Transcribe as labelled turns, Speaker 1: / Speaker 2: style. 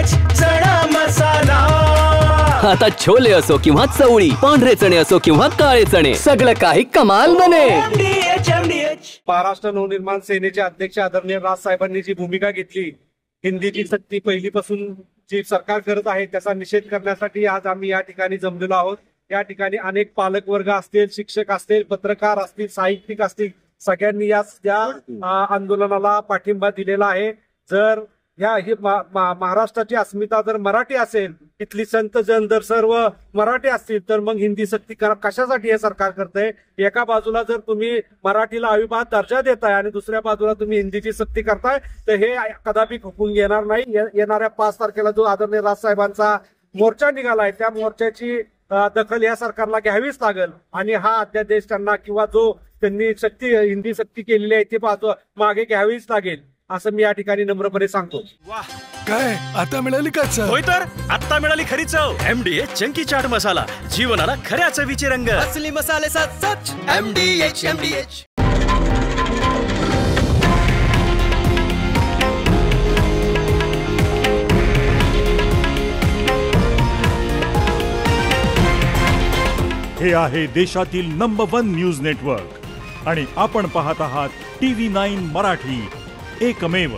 Speaker 1: MDH चणा मसाला।
Speaker 2: आता छोले असो किंवा चवळी, पांढरे चणे असो किंवा काळे चणे, सगळं काही कमाल बने।
Speaker 3: महाराष्ट्र नवनिर्माण सेनेचे अध्यक्ष आदरणीय राजसाहेबांनी जी भूमिका घेतली, हिंदीची सक्ती पहिलीपासून जी सरकार करत आहे त्याचा निषेध करण्यासाठी आज आम्ही या ठिकाणी जमलेलो आहोत। या ठिकाणी अनेक पालक वर्ग असतील, शिक्षक असतील, पत्रकार असतील, साहित्यिक असतील, सगळ्यांनी या आंदोलनाला पाठिंबा दिलेला आहे। जर ही महाराष्ट्राची अस्मिता जर मराठी असेल, इथली संत जन जर सर्व मराठी असतील, तर मग हिंदी सक्ती कशासाठी हे सरकार करतंय? एका बाजूला जर तुम्ही मराठीला अविभाज्य दर्जा देताय आणि दुसऱ्या बाजूला तुम्ही हिंदीची सक्ती करताय, तर हे कदापि खपून येणार नाही। येणाऱ्या 5 तारखेला जो आदरणीय राजसाहेबांचा मोर्चा निघालाय, त्या मोर्चाची दखल या सरकारला घ्यावीच लागेल आणि हा अध्यादेश त्यांना किंवा जो त्यांनी हिंदी सक्ती केलेली आहे ती मागे घ्यावीच लागेल, असं मी या ठिकाणी नम्रपणे सांगतो।
Speaker 4: वाह, काय आता मिळाली का चव?
Speaker 1: होय तर आता मिळाली खरी चव। MDH चंकी चाट मसाला, जीवनाला खऱ्या चवीचे रंग। असली मसाले साथ सच MDH।
Speaker 5: हे आहे देशातील नंबर 1 न्यूज नेटवर्क आणि आपण पाहत आहात TV9 मराठी, एकमेव।